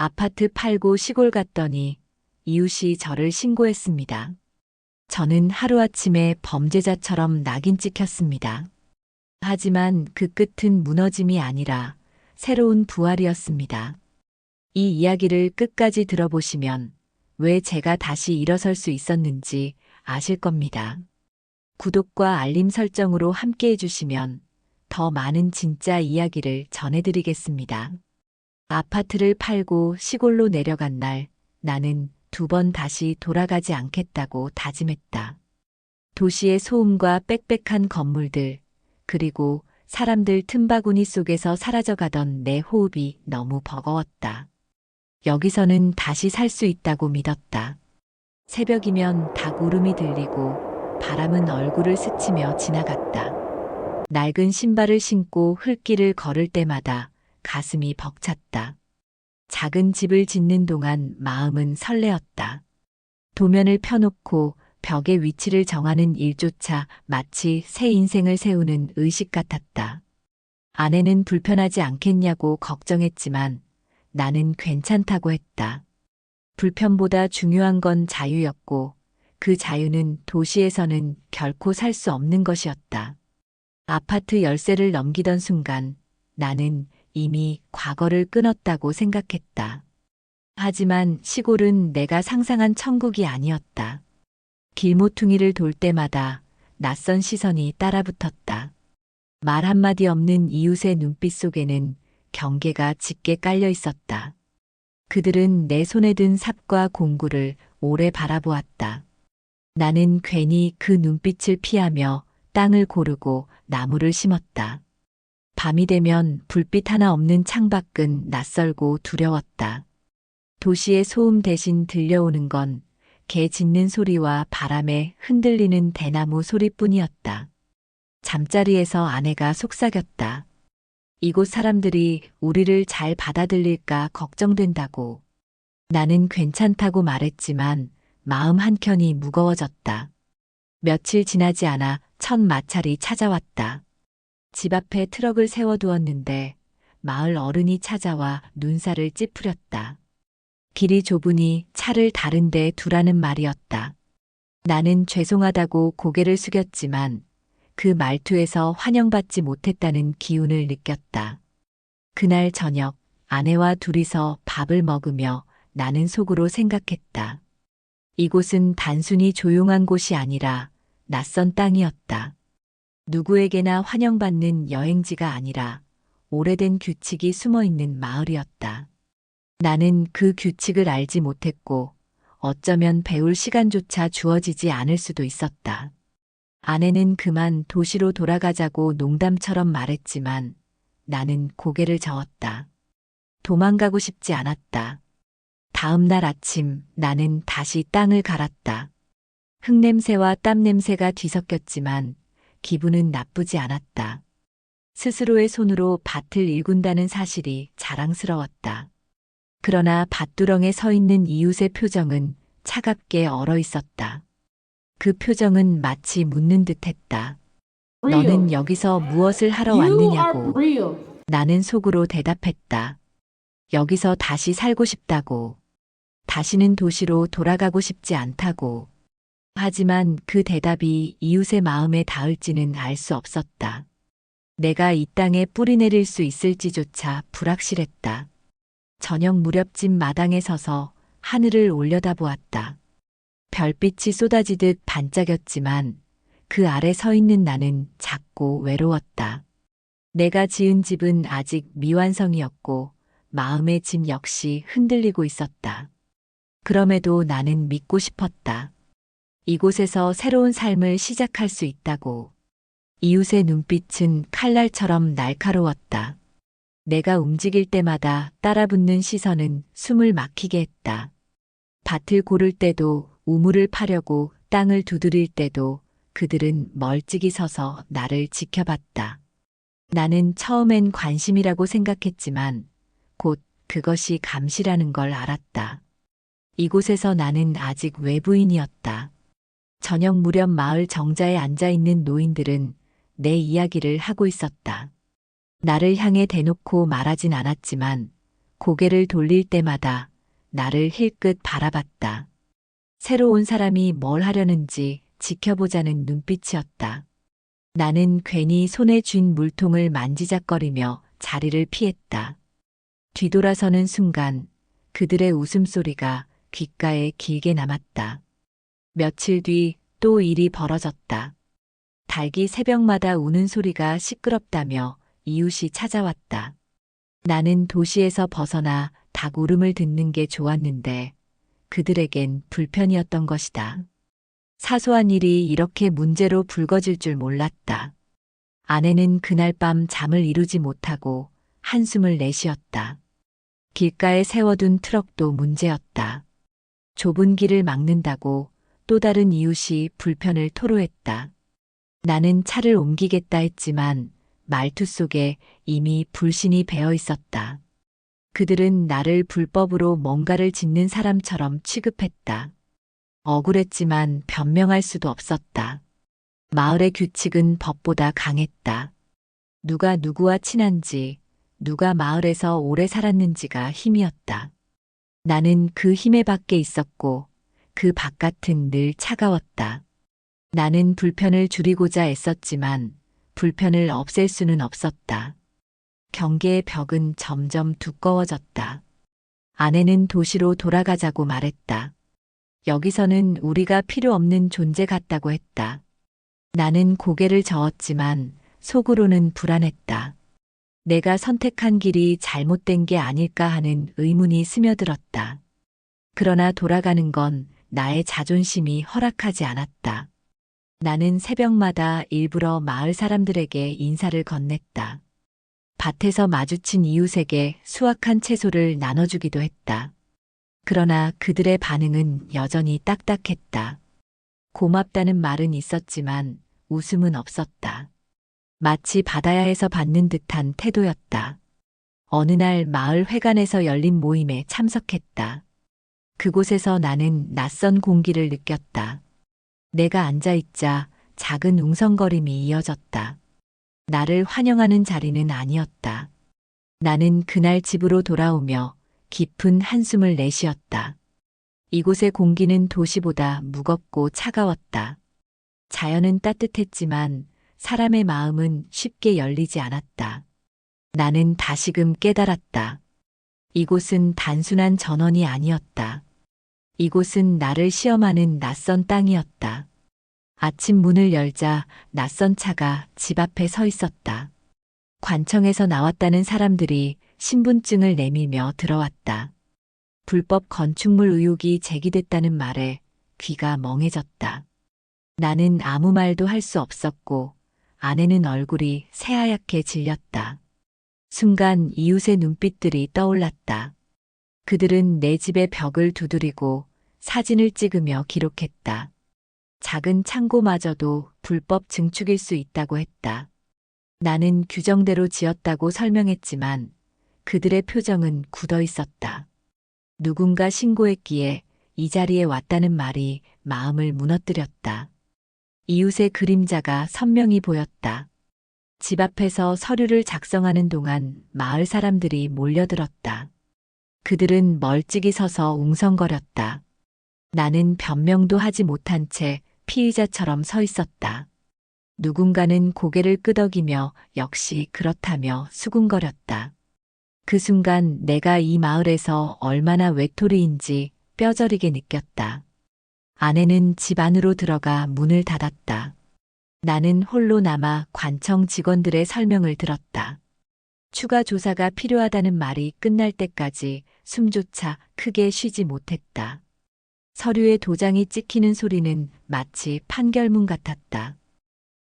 아파트 팔고 시골 갔더니 이웃이 저를 신고했습니다. 저는 하루아침에 범죄자처럼 낙인 찍혔습니다. 하지만 그 끝은 무너짐이 아니라 새로운 부활이었습니다. 이 이야기를 끝까지 들어보시면 왜 제가 다시 일어설 수 있었는지 아실 겁니다. 구독과 알림 설정으로 함께 해주시면 더 많은 진짜 이야기를 전해드리겠습니다. 아파트를 팔고 시골로 내려간 날 나는 2번 다시 돌아가지 않겠다고 다짐했다. 도시의 소음과 빽빽한 건물들, 그리고 사람들 틈바구니 속에서 사라져가던 내 호흡이 너무 버거웠다. 여기서는 다시 살 수 있다고 믿었다. 새벽이면 닭울음이 들리고 바람은 얼굴을 스치며 지나갔다. 낡은 신발을 신고 흙길을 걸을 때마다 가슴이 벅찼다. 작은 집을 짓는 동안 마음은 설레었다. 도면을 펴놓고 벽의 위치를 정하는 일조차 마치 새 인생을 세우는 의식 같았다. 아내는 불편하지 않겠냐고 걱정했지만 나는 괜찮다고 했다. 불편보다 중요한 건 자유였고 그 자유는 도시에서는 결코 살 수 없는 것이었다. 아파트 열쇠를 넘기던 순간 나는 이미 과거를 끊었다고 생각했다. 하지만 시골은 내가 상상한 천국이 아니었다. 길모퉁이를 돌 때마다 낯선 시선이 따라붙었다. 말 한마디 없는 이웃의 눈빛 속에는 경계가 짙게 깔려 있었다. 그들은 내 손에 든 삽과 공구를 오래 바라보았다. 나는 괜히 그 눈빛을 피하며 땅을 고르고 나무를 심었다. 밤이 되면 불빛 하나 없는 창밖은 낯설고 두려웠다. 도시의 소음 대신 들려오는 건 개 짖는 소리와 바람에 흔들리는 대나무 소리뿐이었다. 잠자리에서 아내가 속삭였다. 이곳 사람들이 우리를 잘 받아들일까 걱정된다고. 나는 괜찮다고 말했지만 마음 한켠이 무거워졌다. 며칠 지나지 않아 첫 마찰이 찾아왔다. 집 앞에 트럭을 세워두었는데 마을 어른이 찾아와 눈살을 찌푸렸다. 길이 좁으니 차를 다른 데 두라는 말이었다. 나는 죄송하다고 고개를 숙였지만 그 말투에서 환영받지 못했다는 기운을 느꼈다. 그날 저녁 아내와 둘이서 밥을 먹으며 나는 속으로 생각했다. 이곳은 단순히 조용한 곳이 아니라 낯선 땅이었다. 누구에게나 환영받는 여행지가 아니라 오래된 규칙이 숨어있는 마을이었다. 나는 그 규칙을 알지 못했고 어쩌면 배울 시간조차 주어지지 않을 수도 있었다. 아내는 그만 도시로 돌아가자고 농담처럼 말했지만 나는 고개를 저었다. 도망가고 싶지 않았다. 다음 날 아침 나는 다시 땅을 갈았다. 흙냄새와 땀냄새가 뒤섞였지만 기분은 나쁘지 않았다. 스스로의 손으로 밭을 일군다는 사실이 자랑스러웠다. 그러나 밭두렁에 서 있는 이웃의 표정은 차갑게 얼어 있었다. 그 표정은 마치 묻는 듯했다. 너는 real. 여기서 무엇을 하러 You are 왔느냐고. real. 나는 속으로 대답했다. 여기서 다시 살고 싶다고. 다시는 도시로 돌아가고 싶지 않다고. 하지만 그 대답이 이웃의 마음에 닿을지는 알 수 없었다. 내가 이 땅에 뿌리 내릴 수 있을지조차 불확실했다. 저녁 무렵 집 마당에 서서 하늘을 올려다보았다. 별빛이 쏟아지듯 반짝였지만 그 아래 서 있는 나는 작고 외로웠다. 내가 지은 집은 아직 미완성이었고 마음의 집 역시 흔들리고 있었다. 그럼에도 나는 믿고 싶었다. 이곳에서 새로운 삶을 시작할 수 있다고. 이웃의 눈빛은 칼날처럼 날카로웠다. 내가 움직일 때마다 따라붙는 시선은 숨을 막히게 했다. 밭을 고를 때도 우물을 파려고 땅을 두드릴 때도 그들은 멀찍이 서서 나를 지켜봤다. 나는 처음엔 관심이라고 생각했지만 곧 그것이 감시라는 걸 알았다. 이곳에서 나는 아직 외부인이었다. 저녁 무렵 마을 정자에 앉아있는 노인들은 내 이야기를 하고 있었다. 나를 향해 대놓고 말하진 않았지만 고개를 돌릴 때마다 나를 힐끗 바라봤다. 새로 온 사람이 뭘 하려는지 지켜보자는 눈빛이었다. 나는 괜히 손에 쥔 물통을 만지작거리며 자리를 피했다. 뒤돌아서는 순간 그들의 웃음소리가 귓가에 길게 남았다. 며칠 뒤 또 일이 벌어졌다. 닭이 새벽마다 우는 소리가 시끄럽다며 이웃이 찾아왔다. 나는 도시에서 벗어나 닭 울음을 듣는 게 좋았는데 그들에겐 불편이었던 것이다. 사소한 일이 이렇게 문제로 불거질 줄 몰랐다. 아내는 그날 밤 잠을 이루지 못하고 한숨을 내쉬었다. 길가에 세워둔 트럭도 문제였다. 좁은 길을 막는다고 또 다른 이웃이 불편을 토로했다. 나는 차를 옮기겠다 했지만 말투 속에 이미 불신이 배어 있었다. 그들은 나를 불법으로 뭔가를 짓는 사람처럼 취급했다. 억울했지만 변명할 수도 없었다. 마을의 규칙은 법보다 강했다. 누가 누구와 친한지, 누가 마을에서 오래 살았는지가 힘이었다. 나는 그 힘에 밖에 있었고 그 바깥은 늘 차가웠다. 나는 불편을 줄이고자 애썼지만 불편을 없앨 수는 없었다. 경계의 벽은 점점 두꺼워졌다. 아내는 도시로 돌아가자고 말했다. 여기서는 우리가 필요 없는 존재 같다고 했다. 나는 고개를 저었지만 속으로는 불안했다. 내가 선택한 길이 잘못된 게 아닐까 하는 의문이 스며들었다. 그러나 돌아가는 건 나의 자존심이 허락하지 않았다. 나는 새벽마다 일부러 마을 사람들에게 인사를 건넸다. 밭에서 마주친 이웃에게 수확한 채소를 나눠주기도 했다. 그러나 그들의 반응은 여전히 딱딱했다. 고맙다는 말은 있었지만 웃음은 없었다. 마치 받아야 해서 받는 듯한 태도였다. 어느 날 마을 회관에서 열린 모임에 참석했다. 그곳에서 나는 낯선 공기를 느꼈다. 내가 앉아있자 작은 웅성거림이 이어졌다. 나를 환영하는 자리는 아니었다. 나는 그날 집으로 돌아오며 깊은 한숨을 내쉬었다. 이곳의 공기는 도시보다 무겁고 차가웠다. 자연은 따뜻했지만 사람의 마음은 쉽게 열리지 않았다. 나는 다시금 깨달았다. 이곳은 단순한 전원이 아니었다. 이곳은 나를 시험하는 낯선 땅이었다. 아침 문을 열자 낯선 차가 집 앞에 서 있었다. 관청에서 나왔다는 사람들이 신분증을 내밀며 들어왔다. 불법 건축물 의혹이 제기됐다는 말에 귀가 멍해졌다. 나는 아무 말도 할 수 없었고 아내는 얼굴이 새하얗게 질렸다. 순간 이웃의 눈빛들이 떠올랐다. 그들은 내 집의 벽을 두드리고 사진을 찍으며 기록했다. 작은 창고마저도 불법 증축일 수 있다고 했다. 나는 규정대로 지었다고 설명했지만 그들의 표정은 굳어 있었다. 누군가 신고했기에 이 자리에 왔다는 말이 마음을 무너뜨렸다. 이웃의 그림자가 선명히 보였다. 집 앞에서 서류를 작성하는 동안 마을 사람들이 몰려들었다. 그들은 멀찍이 서서 웅성거렸다. 나는 변명도 하지 못한 채 피의자처럼 서 있었다. 누군가는 고개를 끄덕이며 역시 그렇다며 수군거렸다. 그 순간 내가 이 마을에서 얼마나 외톨이인지 뼈저리게 느꼈다. 아내는 집 안으로 들어가 문을 닫았다. 나는 홀로 남아 관청 직원들의 설명을 들었다. 추가 조사가 필요하다는 말이 끝날 때까지 숨조차 크게 쉬지 못했다. 서류에 도장이 찍히는 소리는 마치 판결문 같았다.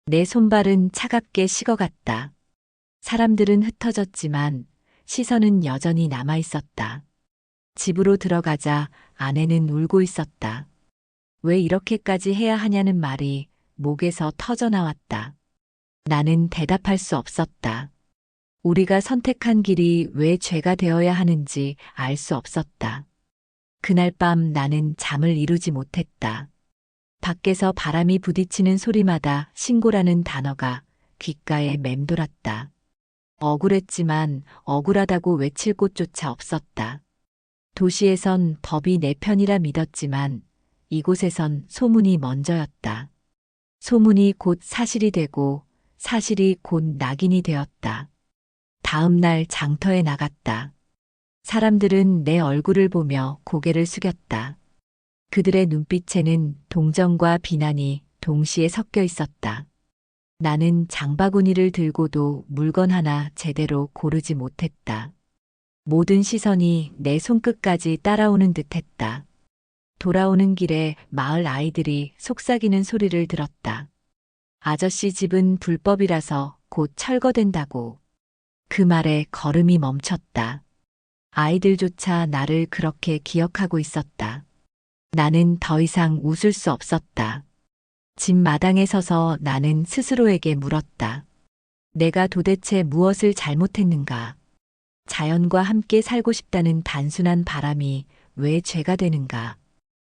내 손발은 차갑게 식어갔다. 사람들은 흩어졌지만 시선은 여전히 남아 있었다. 집으로 들어가자 아내는 울고 있었다. 왜 이렇게까지 해야 하냐는 말이 목에서 터져나왔다. 나는 대답할 수 없었다. 우리가 선택한 길이 왜 죄가 되어야 하는지 알 수 없었다. 그날 밤 나는 잠을 이루지 못했다. 밖에서 바람이 부딪히는 소리마다 신고라는 단어가 귓가에 맴돌았다. 억울했지만 억울하다고 외칠 곳조차 없었다. 도시에선 법이 내 편이라 믿었지만 이곳에선 소문이 먼저였다. 소문이 곧 사실이 되고 사실이 곧 낙인이 되었다. 다음 날 장터에 나갔다. 사람들은 내 얼굴을 보며 고개를 숙였다. 그들의 눈빛에는 동정과 비난이 동시에 섞여 있었다. 나는 장바구니를 들고도 물건 하나 제대로 고르지 못했다. 모든 시선이 내 손끝까지 따라오는 듯했다. 돌아오는 길에 마을 아이들이 속삭이는 소리를 들었다. 아저씨 집은 불법이라서 곧 철거된다고. 그 말에 걸음이 멈췄다. 아이들조차 나를 그렇게 기억하고 있었다. 나는 더 이상 웃을 수 없었다. 집 마당에 서서 나는 스스로에게 물었다. 내가 도대체 무엇을 잘못했는가? 자연과 함께 살고 싶다는 단순한 바람이 왜 죄가 되는가?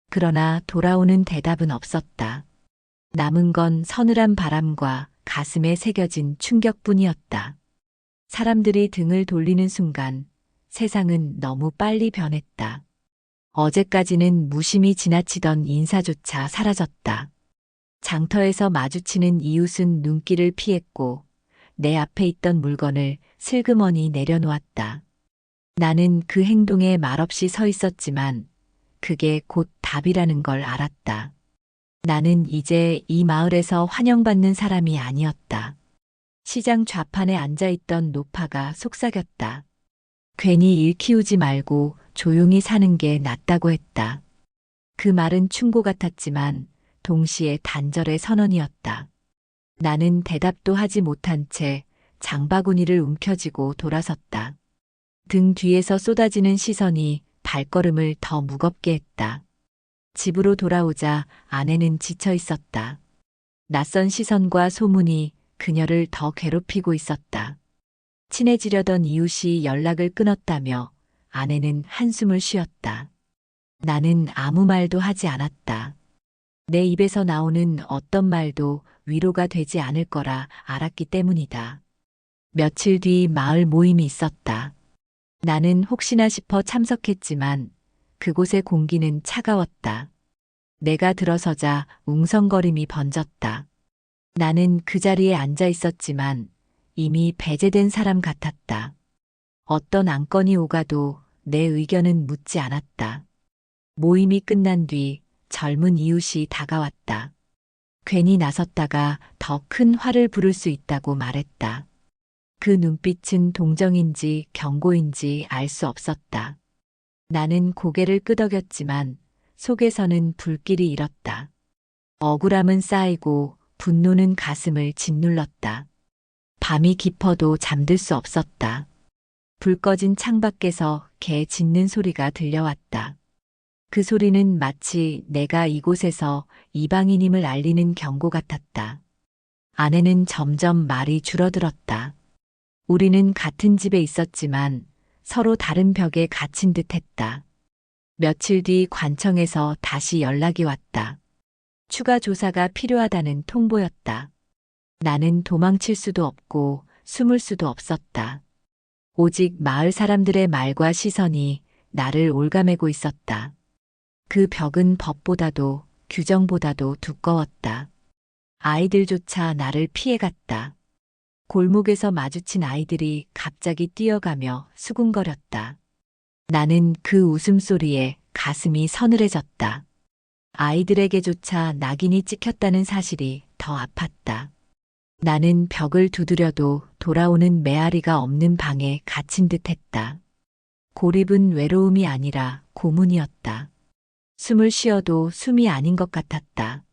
그러나 돌아오는 대답은 없었다. 남은 건 서늘한 바람과 가슴에 새겨진 충격뿐이었다. 사람들이 등을 돌리는 순간 세상은 너무 빨리 변했다. 어제까지는 무심히 지나치던 인사조차 사라졌다. 장터에서 마주치는 이웃은 눈길을 피했고 내 앞에 있던 물건을 슬그머니 내려놓았다. 나는 그 행동에 말없이 서 있었지만 그게 곧 답이라는 걸 알았다. 나는 이제 이 마을에서 환영받는 사람이 아니었다. 시장 좌판에 앉아있던 노파가 속삭였다. 괜히 일 키우지 말고 조용히 사는 게 낫다고 했다. 그 말은 충고 같았지만 동시에 단절의 선언이었다. 나는 대답도 하지 못한 채 장바구니를 움켜쥐고 돌아섰다. 등 뒤에서 쏟아지는 시선이 발걸음을 더 무겁게 했다. 집으로 돌아오자 아내는 지쳐 있었다. 낯선 시선과 소문이 그녀를 더 괴롭히고 있었다. 친해지려던 이웃이 연락을 끊었다며 아내는 한숨을 쉬었다. 나는 아무 말도 하지 않았다. 내 입에서 나오는 어떤 말도 위로가 되지 않을 거라 알았기 때문이다. 며칠 뒤 마을 모임이 있었다. 나는 혹시나 싶어 참석했지만 그곳의 공기는 차가웠다. 내가 들어서자 웅성거림이 번졌다. 나는 그 자리에 앉아 있었지만 이미 배제된 사람 같았다. 어떤 안건이 오가도 내 의견은 묻지 않았다. 모임이 끝난 뒤 젊은 이웃이 다가왔다. 괜히 나섰다가 더 큰 화를 부를 수 있다고 말했다. 그 눈빛은 동정인지 경고인지 알 수 없었다. 나는 고개를 끄덕였지만 속에서는 불길이 일었다. 억울함은 쌓이고 분노는 가슴을 짓눌렀다. 밤이 깊어도 잠들 수 없었다. 불 꺼진 창밖에서 개 짖는 소리가 들려왔다. 그 소리는 마치 내가 이곳에서 이방인임을 알리는 경고 같았다. 아내는 점점 말이 줄어들었다. 우리는 같은 집에 있었지만 서로 다른 벽에 갇힌 듯 했다. 며칠 뒤 관청에서 다시 연락이 왔다. 추가 조사가 필요하다는 통보였다. 나는 도망칠 수도 없고 숨을 수도 없었다. 오직 마을 사람들의 말과 시선이 나를 올가매고 있었다. 그 벽은 법보다도 규정보다도 두꺼웠다. 아이들조차 나를 피해갔다. 골목에서 마주친 아이들이 갑자기 뛰어가며 수군거렸다. 나는 그 웃음소리에 가슴이 서늘해졌다. 아이들에게조차 낙인이 찍혔다는 사실이 더 아팠다. 나는 벽을 두드려도 돌아오는 메아리가 없는 방에 갇힌 듯했다. 고립은 외로움이 아니라 고문이었다. 숨을 쉬어도 숨이 아닌 것 같았다.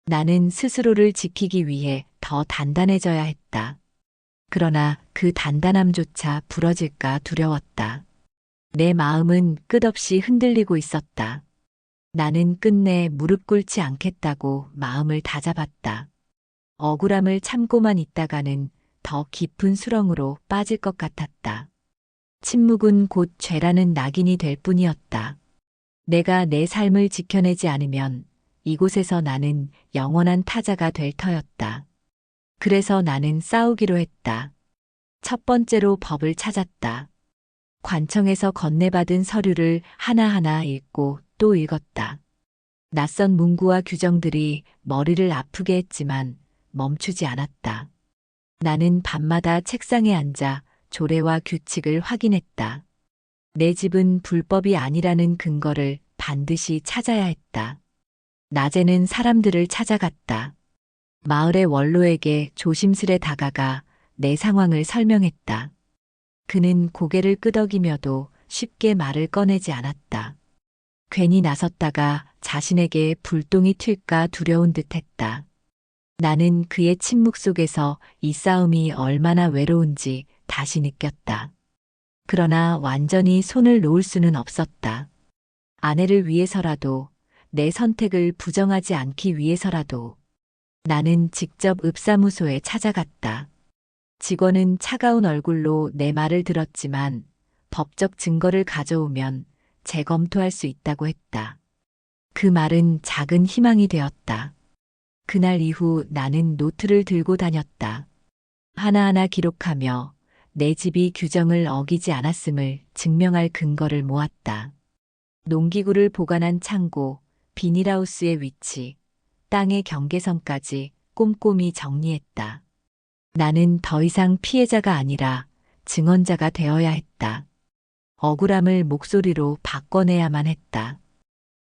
나는 스스로를 지키기 위해 더 단단해져야 했다. 그러나 그 단단함조차 부러질까 두려웠다. 내 마음은 끝없이 흔들리고 있었다. 나는 끝내 무릎 꿇지 않겠다고 마음을 다잡았다. 억울함을 참고만 있다가는 더 깊은 수렁으로 빠질 것 같았다. 침묵은 곧 죄라는 낙인이 될 뿐이었다. 내가 내 삶을 지켜내지 않으면 이곳에서 나는 영원한 타자가 될 터였다. 그래서 나는 싸우기로 했다. 첫 번째로 법을 찾았다. 관청에서 건네받은 서류를 하나하나 읽고 또 읽었다. 낯선 문구와 규정들이 머리를 아프게 했지만 멈추지 않았다. 나는 밤마다 책상에 앉아 조례와 규칙을 확인했다. 내 집은 불법이 아니라는 근거를 반드시 찾아야 했다. 낮에는 사람들을 찾아갔다. 마을의 원로에게 조심스레 다가가 내 상황을 설명했다. 그는 고개를 끄덕이며도 쉽게 말을 꺼내지 않았다. 괜히 나섰다가 자신에게 불똥이 튈까 두려운 듯 했다. 나는 그의 침묵 속에서 이 싸움이 얼마나 외로운지 다시 느꼈다. 그러나 완전히 손을 놓을 수는 없었다. 아내를 위해서라도, 내 선택을 부정하지 않기 위해서라도 나는 직접 읍사무소에 찾아갔다. 직원은 차가운 얼굴로 내 말을 들었지만 법적 증거를 가져오면 재검토할 수 있다고 했다. 그 말은 작은 희망이 되었다. 그날 이후 나는 노트를 들고 다녔다. 하나하나 기록하며 내 집이 규정을 어기지 않았음을 증명할 근거를 모았다. 농기구를 보관한 창고, 비닐하우스의 위치, 땅의 경계선까지 꼼꼼히 정리했다. 나는 더 이상 피해자가 아니라 증언자가 되어야 했다. 억울함을 목소리로 바꿔내야만 했다.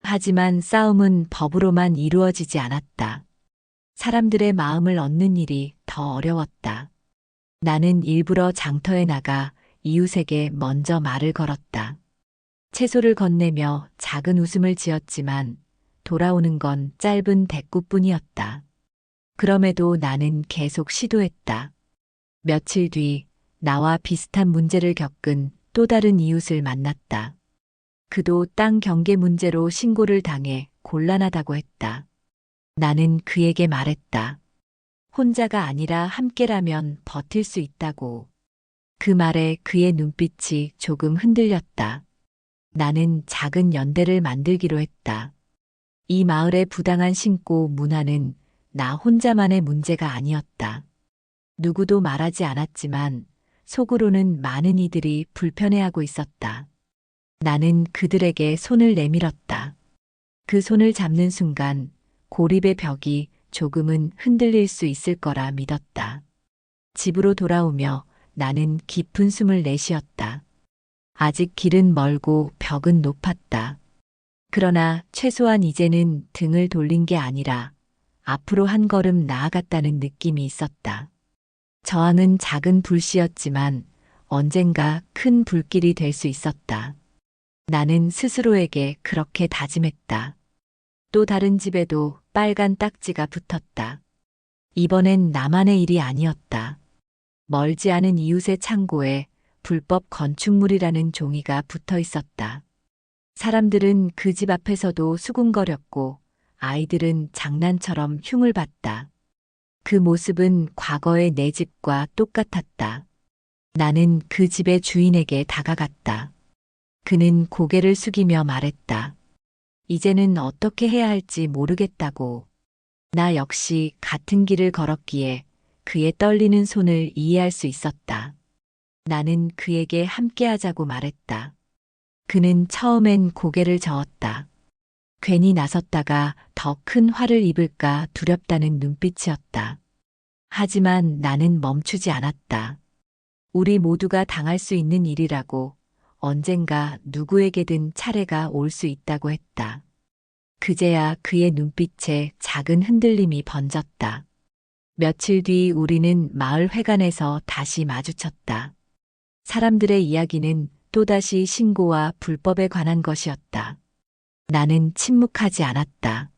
하지만 싸움은 법으로만 이루어지지 않았다. 사람들의 마음을 얻는 일이 더 어려웠다. 나는 일부러 장터에 나가 이웃에게 먼저 말을 걸었다. 채소를 건네며 작은 웃음을 지었지만 돌아오는 건 짧은 대꾸뿐이었다. 그럼에도 나는 계속 시도했다. 며칠 뒤 나와 비슷한 문제를 겪은 또 다른 이웃을 만났다. 그도 땅 경계 문제로 신고를 당해 곤란하다고 했다. 나는 그에게 말했다. 혼자가 아니라 함께라면 버틸 수 있다고. 그 말에 그의 눈빛이 조금 흔들렸다. 나는 작은 연대를 만들기로 했다. 이 마을의 부당한 신고 문화는 나 혼자만의 문제가 아니었다. 누구도 말하지 않았지만 속으로는 많은 이들이 불편해하고 있었다. 나는 그들에게 손을 내밀었다. 그 손을 잡는 순간 고립의 벽이 조금은 흔들릴 수 있을 거라 믿었다. 집으로 돌아오며 나는 깊은 숨을 내쉬었다. 아직 길은 멀고 벽은 높았다. 그러나 최소한 이제는 등을 돌린 게 아니라 앞으로 한 걸음 나아갔다는 느낌이 있었다. 저항은 작은 불씨였지만 언젠가 큰 불길이 될 수 있었다. 나는 스스로에게 그렇게 다짐했다. 또 다른 집에도 빨간 딱지가 붙었다. 이번엔 나만의 일이 아니었다. 멀지 않은 이웃의 창고에 불법 건축물이라는 종이가 붙어 있었다. 사람들은 그 집 앞에서도 수군거렸고 아이들은 장난처럼 흉을 봤다. 그 모습은 과거의 내 집과 똑같았다. 나는 그 집의 주인에게 다가갔다. 그는 고개를 숙이며 말했다. 이제는 어떻게 해야 할지 모르겠다고. 나 역시 같은 길을 걸었기에 그의 떨리는 손을 이해할 수 있었다. 나는 그에게 함께하자고 말했다. 그는 처음엔 고개를 저었다. 괜히 나섰다가 더 큰 화를 입을까 두렵다는 눈빛이었다. 하지만 나는 멈추지 않았다. 우리 모두가 당할 수 있는 일이라고, 언젠가 누구에게든 차례가 올 수 있다고 했다. 그제야 그의 눈빛에 작은 흔들림이 번졌다. 며칠 뒤 우리는 마을 회관에서 다시 마주쳤다. 사람들의 이야기는 또다시 신고와 불법에 관한 것이었다. 나는 침묵하지 않았다.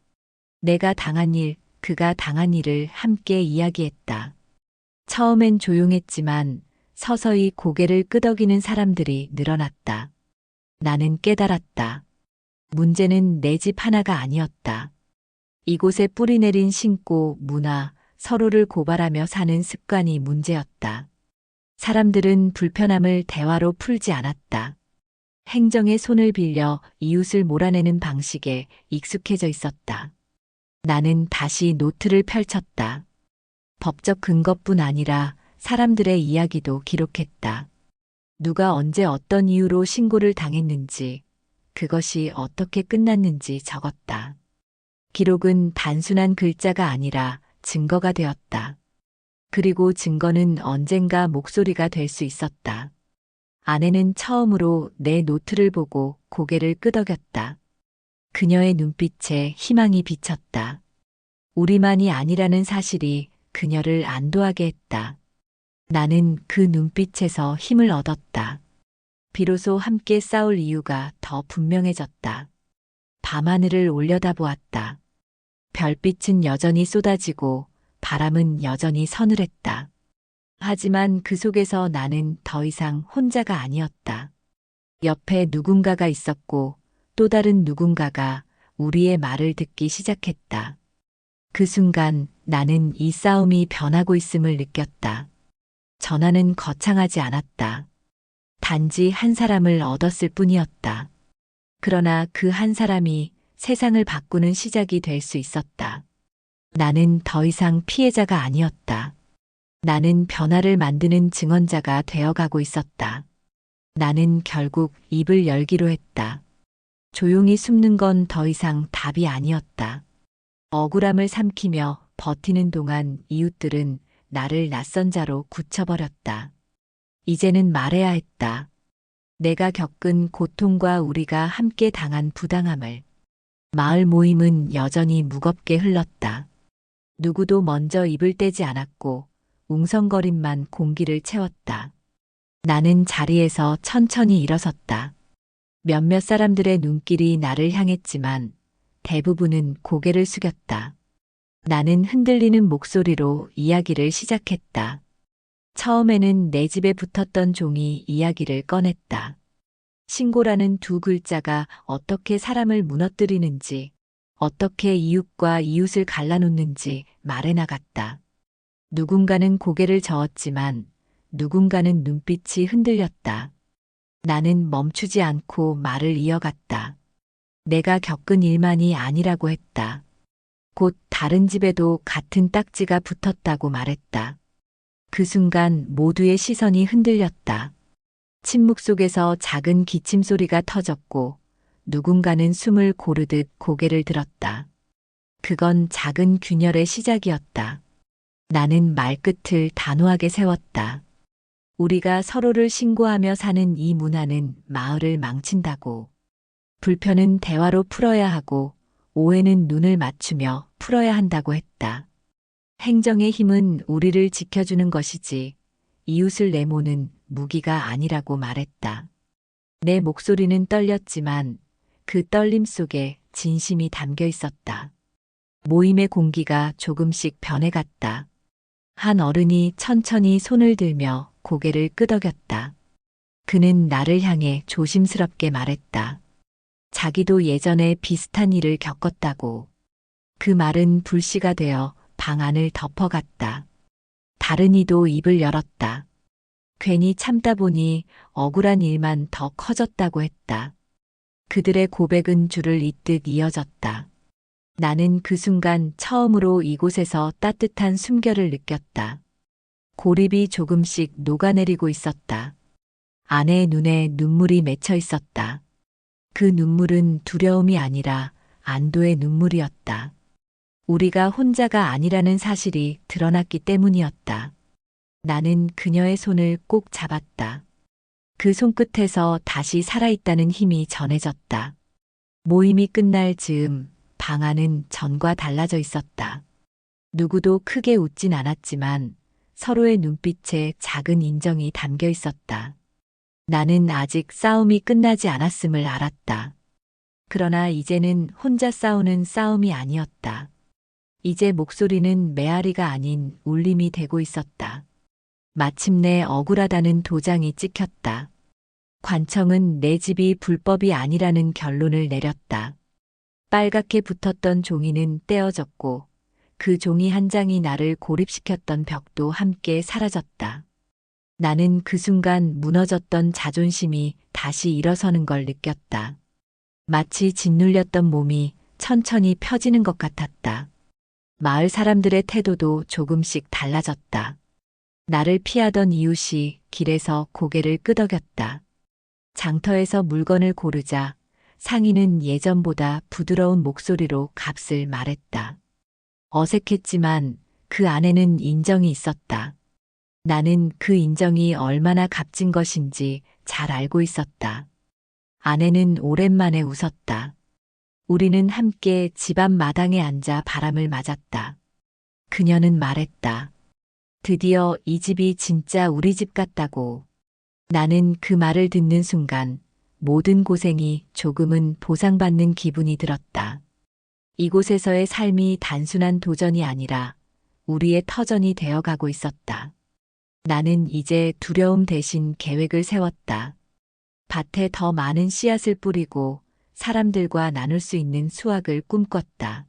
내가 당한 일, 그가 당한 일을 함께 이야기했다. 처음엔 조용했지만 서서히 고개를 끄덕이는 사람들이 늘어났다. 나는 깨달았다. 문제는 내 집 하나가 아니었다. 이곳에 뿌리내린 신고, 문화, 서로를 고발하며 사는 습관이 문제였다. 사람들은 불편함을 대화로 풀지 않았다. 행정의 손을 빌려 이웃을 몰아내는 방식에 익숙해져 있었다. 나는 다시 노트를 펼쳤다. 법적 근거뿐 아니라 사람들의 이야기도 기록했다. 누가 언제 어떤 이유로 신고를 당했는지, 그것이 어떻게 끝났는지 적었다. 기록은 단순한 글자가 아니라 증거가 되었다. 그리고 증거는 언젠가 목소리가 될 수 있었다. 아내는 처음으로 내 노트를 보고 고개를 끄덕였다. 그녀의 눈빛에 희망이 비쳤다. 우리만이 아니라는 사실이 그녀를 안도하게 했다. 나는 그 눈빛에서 힘을 얻었다. 비로소 함께 싸울 이유가 더 분명해졌다. 밤하늘을 올려다보았다. 별빛은 여전히 쏟아지고 바람은 여전히 서늘했다. 하지만 그 속에서 나는 더 이상 혼자가 아니었다. 옆에 누군가가 있었고 또 다른 누군가가 우리의 말을 듣기 시작했다. 그 순간 나는 이 싸움이 변하고 있음을 느꼈다. 전화는 거창하지 않았다. 단지 한 사람을 얻었을 뿐이었다. 그러나 그 한 사람이 세상을 바꾸는 시작이 될 수 있었다. 나는 더 이상 피해자가 아니었다. 나는 변화를 만드는 증언자가 되어가고 있었다. 나는 결국 입을 열기로 했다. 조용히 숨는 건 더 이상 답이 아니었다. 억울함을 삼키며 버티는 동안 이웃들은 나를 낯선 자로 굳혀버렸다. 이제는 말해야 했다. 내가 겪은 고통과 우리가 함께 당한 부당함을. 마을 모임은 여전히 무겁게 흘렀다. 누구도 먼저 입을 떼지 않았고 웅성거림만 공기를 채웠다. 나는 자리에서 천천히 일어섰다. 몇몇 사람들의 눈길이 나를 향했지만 대부분은 고개를 숙였다. 나는 흔들리는 목소리로 이야기를 시작했다. 처음에는 내 집에 붙었던 종이 이야기를 꺼냈다. 신고라는 두 글자가 어떻게 사람을 무너뜨리는지, 어떻게 이웃과 이웃을 갈라놓는지 말해나갔다. 누군가는 고개를 저었지만 누군가는 눈빛이 흔들렸다. 나는 멈추지 않고 말을 이어갔다. 내가 겪은 일만이 아니라고 했다. 곧 다른 집에도 같은 딱지가 붙었다고 말했다. 그 순간 모두의 시선이 흔들렸다. 침묵 속에서 작은 기침 소리가 터졌고 누군가는 숨을 고르듯 고개를 들었다. 그건 작은 균열의 시작이었다. 나는 말끝을 단호하게 세웠다. 우리가 서로를 신고하며 사는 이 문화는 마을을 망친다고. 불편은 대화로 풀어야 하고 오해는 눈을 맞추며 풀어야 한다고 했다. 행정의 힘은 우리를 지켜주는 것이지 이웃을 내모는 무기가 아니라고 말했다. 내 목소리는 떨렸지만 그 떨림 속에 진심이 담겨 있었다. 모임의 공기가 조금씩 변해갔다. 한 어른이 천천히 손을 들며 고개를 끄덕였다. 그는 나를 향해 조심스럽게 말했다. 자기도 예전에 비슷한 일을 겪었다고. 그 말은 불씨가 되어 방 안을 덮어갔다. 다른 이도 입을 열었다. 괜히 참다 보니 억울한 일만 더 커졌다고 했다. 그들의 고백은 줄을 잇듯 이어졌다. 나는 그 순간 처음으로 이곳에서 따뜻한 숨결을 느꼈다. 고립이 조금씩 녹아내리고 있었다. 아내의 눈에 눈물이 맺혀 있었다. 그 눈물은 두려움이 아니라 안도의 눈물이었다. 우리가 혼자가 아니라는 사실이 드러났기 때문이었다. 나는 그녀의 손을 꼭 잡았다. 그 손끝에서 다시 살아있다는 힘이 전해졌다. 모임이 끝날 즈음 방 안은 전과 달라져 있었다. 누구도 크게 웃진 않았지만 서로의 눈빛에 작은 인정이 담겨 있었다. 나는 아직 싸움이 끝나지 않았음을 알았다. 그러나 이제는 혼자 싸우는 싸움이 아니었다. 이제 목소리는 메아리가 아닌 울림이 되고 있었다. 마침내 억울하다는 도장이 찍혔다. 관청은 내 집이 불법이 아니라는 결론을 내렸다. 빨갛게 붙었던 종이는 떼어졌고 그 종이 한 장이 나를 고립시켰던 벽도 함께 사라졌다. 나는 그 순간 무너졌던 자존심이 다시 일어서는 걸 느꼈다. 마치 짓눌렸던 몸이 천천히 펴지는 것 같았다. 마을 사람들의 태도도 조금씩 달라졌다. 나를 피하던 이웃이 길에서 고개를 끄덕였다. 장터에서 물건을 고르자 상인은 예전보다 부드러운 목소리로 값을 말했다. 어색했지만 그 안에는 인정이 있었다. 나는 그 인정이 얼마나 값진 것인지 잘 알고 있었다. 아내는 오랜만에 웃었다. 우리는 함께 집 앞 마당에 앉아 바람을 맞았다. 그녀는 말했다. 드디어 이 집이 진짜 우리 집 같다고. 나는 그 말을 듣는 순간 모든 고생이 조금은 보상받는 기분이 들었다. 이곳에서의 삶이 단순한 도전이 아니라 우리의 터전이 되어가고 있었다. 나는 이제 두려움 대신 계획을 세웠다. 밭에 더 많은 씨앗을 뿌리고 사람들과 나눌 수 있는 수확을 꿈꿨다.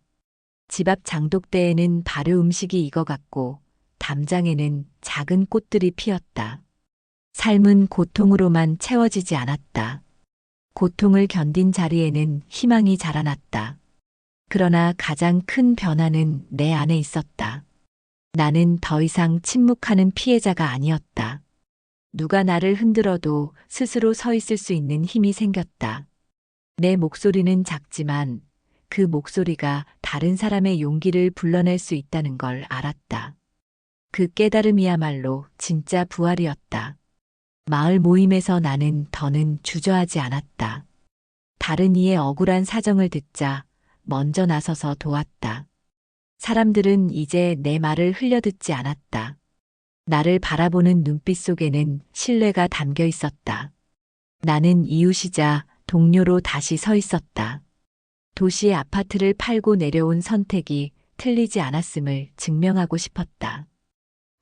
집 앞 장독대에는 발효 음식이 익어갔고 담장에는 작은 꽃들이 피었다. 삶은 고통으로만 채워지지 않았다. 고통을 견딘 자리에는 희망이 자라났다. 그러나 가장 큰 변화는 내 안에 있었다. 나는 더 이상 침묵하는 피해자가 아니었다. 누가 나를 흔들어도 스스로 서 있을 수 있는 힘이 생겼다. 내 목소리는 작지만 그 목소리가 다른 사람의 용기를 불러낼 수 있다는 걸 알았다. 그 깨달음이야말로 진짜 부활이었다. 마을 모임에서 나는 더는 주저하지 않았다. 다른 이의 억울한 사정을 듣자 먼저 나서서 도왔다. 사람들은 이제 내 말을 흘려듣지 않았다. 나를 바라보는 눈빛 속에는 신뢰가 담겨 있었다. 나는 이웃이자 동료로 다시 서 있었다. 도시의 아파트를 팔고 내려온 선택이 틀리지 않았음을 증명하고 싶었다.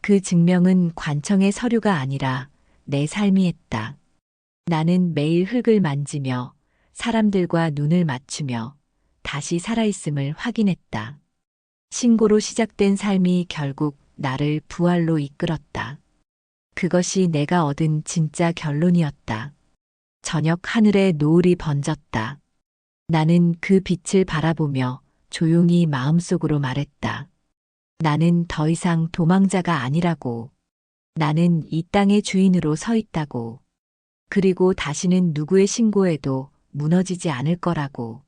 그 증명은 관청의 서류가 아니라 내 삶이 했다. 나는 매일 흙을 만지며 사람들과 눈을 맞추며 다시 살아있음을 확인했다. 신고로 시작된 삶이 결국 나를 부활로 이끌었다. 그것이 내가 얻은 진짜 결론이었다. 저녁 하늘에 노을이 번졌다. 나는 그 빛을 바라보며 조용히 마음속으로 말했다. 나는 더 이상 도망자가 아니라고. 나는 이 땅의 주인으로 서 있다고. 그리고 다시는 누구의 신고에도 무너지지 않을 거라고.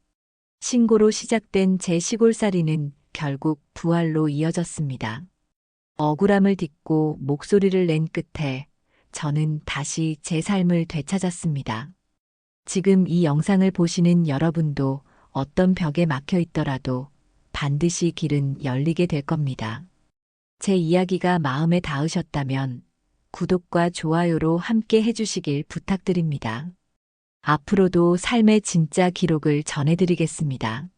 신고로 시작된 제 시골살이는 결국 부활로 이어졌습니다. 억울함을 딛고 목소리를 낸 끝에 저는 다시 제 삶을 되찾았습니다. 지금 이 영상을 보시는 여러분도 어떤 벽에 막혀 있더라도 반드시 길은 열리게 될 겁니다. 제 이야기가 마음에 닿으셨다면 구독과 좋아요로 함께 해주시길 부탁드립니다. 앞으로도 삶의 진짜 기록을 전해드리겠습니다.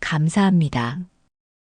감사합니다.